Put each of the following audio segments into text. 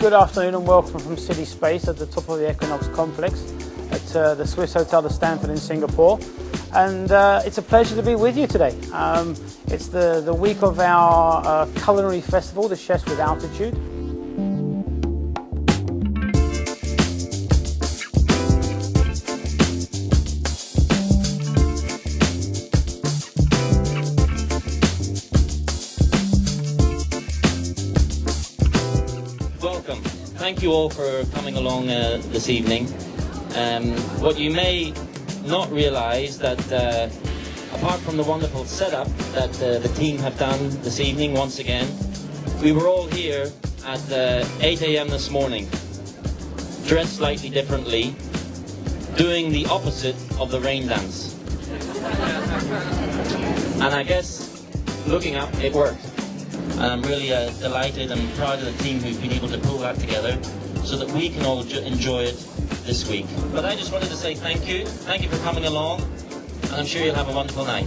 Good afternoon and welcome from City Space at the top of the Equinox complex at the Swiss Hotel de Stanford in Singapore. And it's a pleasure to be with you today. It's the week of our culinary festival, the Chefs with Altitude. Welcome. Thank you all for coming along this evening. What you may not realise that apart from the wonderful setup that the team have done this evening once again, we were all here at 8 AM this morning, dressed slightly differently, doing the opposite of the rain dance. And I guess, looking up, it worked. And I'm really delighted and proud of the team who've been able to pull that together so that we can all enjoy it this week. But I just wanted to say thank you. Thank you for coming along, and I'm sure you'll have a wonderful night.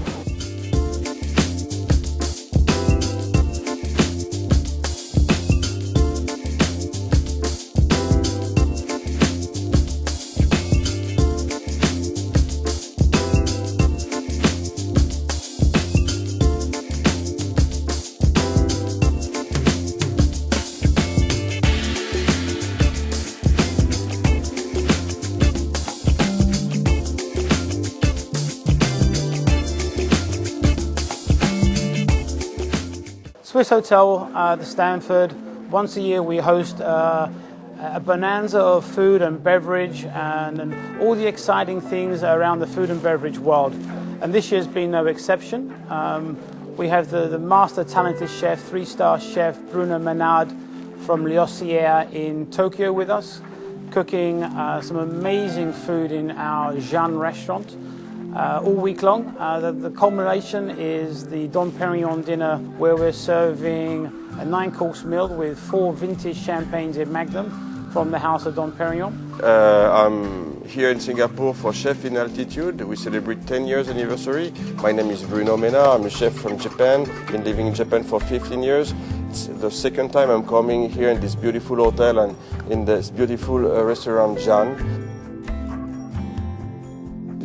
Swissotel de Stanford, once a year we host a bonanza of food and beverage and all the exciting things around the food and beverage world. And this year's been no exception. We have the master talented chef, 3-star chef Bruno Menard from L'Ossière in Tokyo with us, cooking some amazing food in our Jeanne restaurant. All week long. The culmination is the Dom Perignon dinner, where we're serving a 9-course meal with 4 vintage champagnes in Magnum from the house of Dom Perignon. I'm here in Singapore for Chef in Altitude. We celebrate 10 years anniversary. My name is Bruno Menard. I'm a chef from Japan. Been living in Japan for 15 years. It's the second time I'm coming here in this beautiful hotel and in this beautiful restaurant Jeanne.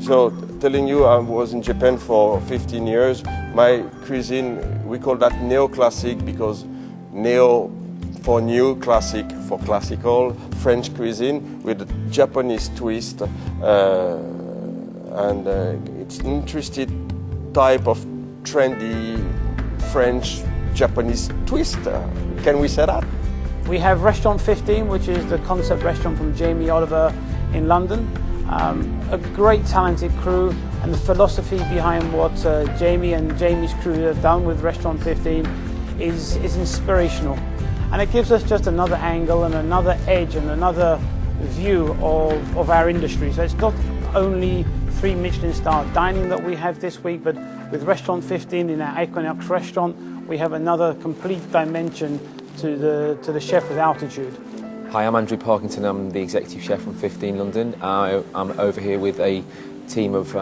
So, telling you I was in Japan for 15 years. My cuisine, we call that neoclassic because neo for new, classic for classical, French cuisine with a Japanese twist. And it's an interesting type of trendy French Japanese twist. Can we say that? We have Restaurant 15, which is the concept restaurant from Jamie Oliver in London. A great talented crew, and the philosophy behind what Jamie and Jamie's crew have done with Restaurant 15 is inspirational, and it gives us just another angle and another edge and another view of our industry. So it's not only 3 Michelin star dining that we have this week, but with Restaurant 15 in our Equinox restaurant, we have another complete dimension to the Chef with Altitude. Hi, I'm Andrew Parkinson. I'm the executive chef from 15 London. I'm over here with a team of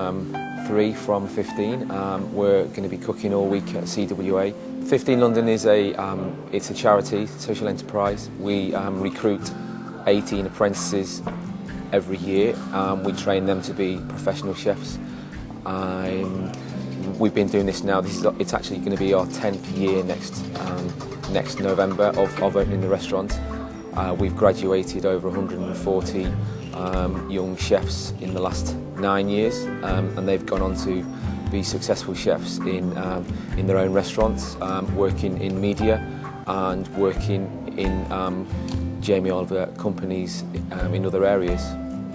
3 from 15. We're going to be cooking all week at CWA. 15 London is it's a charity, social enterprise. We recruit 18 apprentices every year. We train them to be professional chefs. We've been doing this now. It's actually going to be our 10th year next November of opening the restaurant. We've graduated over 140 young chefs in the last 9 years, and they've gone on to be successful chefs in their own restaurants, working in media and working in Jamie Oliver companies in other areas.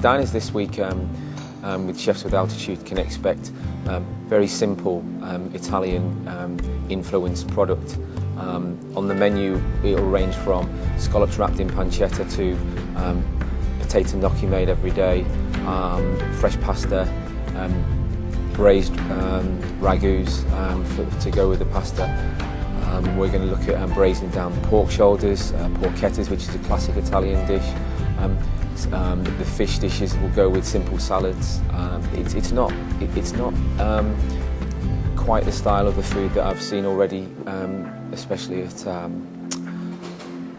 Diners this week with Chefs with Altitude can expect very simple Italian influenced product. On the menu, it will range from scallops wrapped in pancetta to potato gnocchi made every day, fresh pasta, braised ragouts to go with the pasta. We're going to look at braising down pork shoulders, porchettas, which is a classic Italian dish. The fish dishes will go with simple salads. It's not quite the style of the food that I've seen already, especially at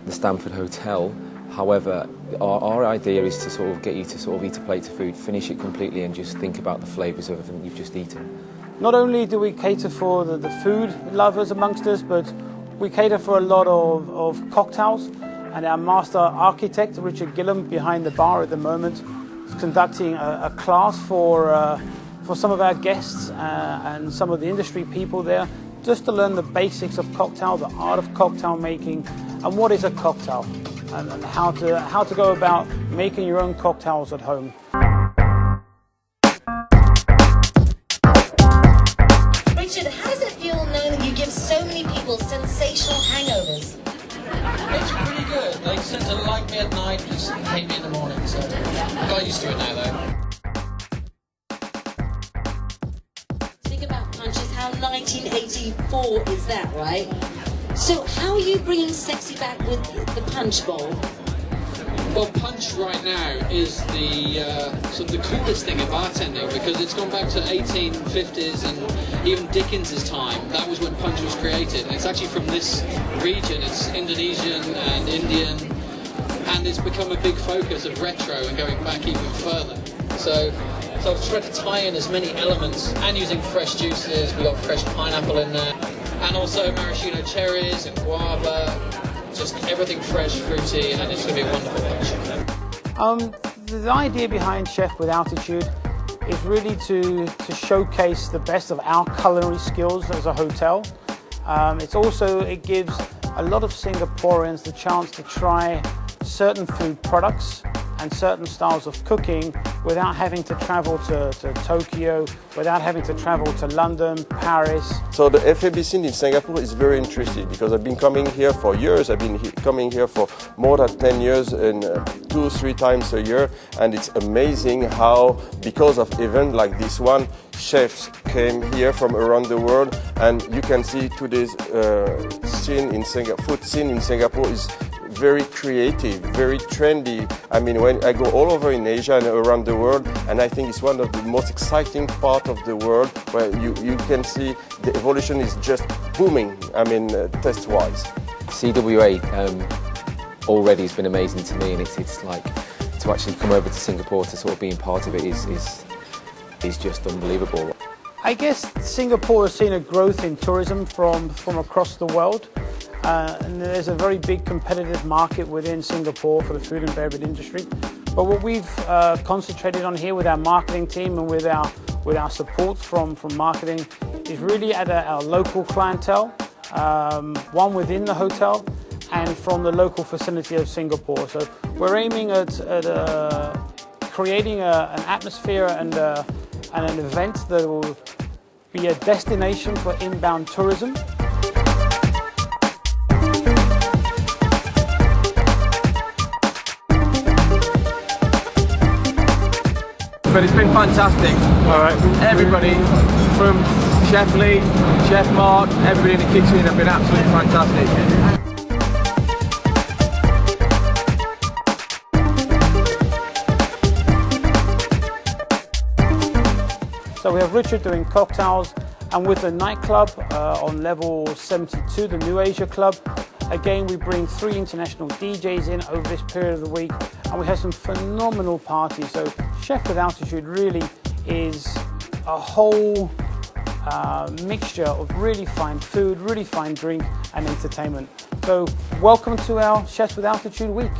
the Stanford Hotel. However, our idea is to sort of get you to sort of eat a plate of food, finish it completely, and just think about the flavours of everything you've just eaten. Not only do we cater for the food lovers amongst us, but we cater for a lot of cocktails. And our master architect, Richard Gillam, behind the bar at the moment, is conducting a class for some of our guests and some of the industry people there, just to learn the basics of cocktail, the art of cocktail making, and what is a cocktail, and how to go about making your own cocktails at home. Richard, how does it feel knowing that you give so many people sensational hangovers? It's pretty good. They tend to like me at night, just hate me in the morning, so I got used to it now though. Think about punches, how 1984 is that, right? So how are you bringing sexy back with the punch bowl? Well, punch right now is the sort of the coolest thing in bartending, because it's gone back to 1850s and even Dickens's time. That was when punch was created, and it's actually from this region. It's Indonesian and Indian, and it's become a big focus of retro and going back even further. So I've tried to tie in as many elements, and using fresh juices. We got fresh pineapple in there, and also maraschino cherries and guava. Just everything fresh, fruity, and it's going to be a wonderful punch. The idea behind Chef with Altitude is really to showcase the best of our culinary skills as a hotel. It gives a lot of Singaporeans the chance to try certain food products and certain styles of cooking without having to travel to Tokyo, without having to travel to London, Paris. So the F&B scene in Singapore is very interesting, because I've been coming here for years. I've been coming here for more than 10 years and 2-3 times a year, and it's amazing how, because of events like this one, chefs came here from around the world, and you can see today's food scene in Singapore is very creative, very trendy. I mean, when I go all over in Asia and around the world, and I think it's one of the most exciting part of the world, where you can see the evolution is just booming, I mean, test-wise. CWA already has been amazing to me, and it's like, to actually come over to Singapore to sort of being part of it is just unbelievable. I guess Singapore has seen a growth in tourism from across the world. And there's a very big competitive market within Singapore for the food and beverage industry. But what we've concentrated on here with our marketing team and with our support from marketing is really at our local clientele, one within the hotel and from the local vicinity of Singapore. So we're aiming at creating an atmosphere and an event that will be a destination for inbound tourism. But it's been fantastic. All right. Everybody, from Chef Lee, Chef Mark, everybody in the kitchen have been absolutely fantastic. So we have Richard doing cocktails, and with the nightclub on level 72, the New Asia Club, again we bring 3 international DJs in over this period of the week, and we have some phenomenal parties. So Chef with Altitude really is a whole mixture of really fine food, really fine drink and entertainment. So welcome to our Chefs with Altitude week.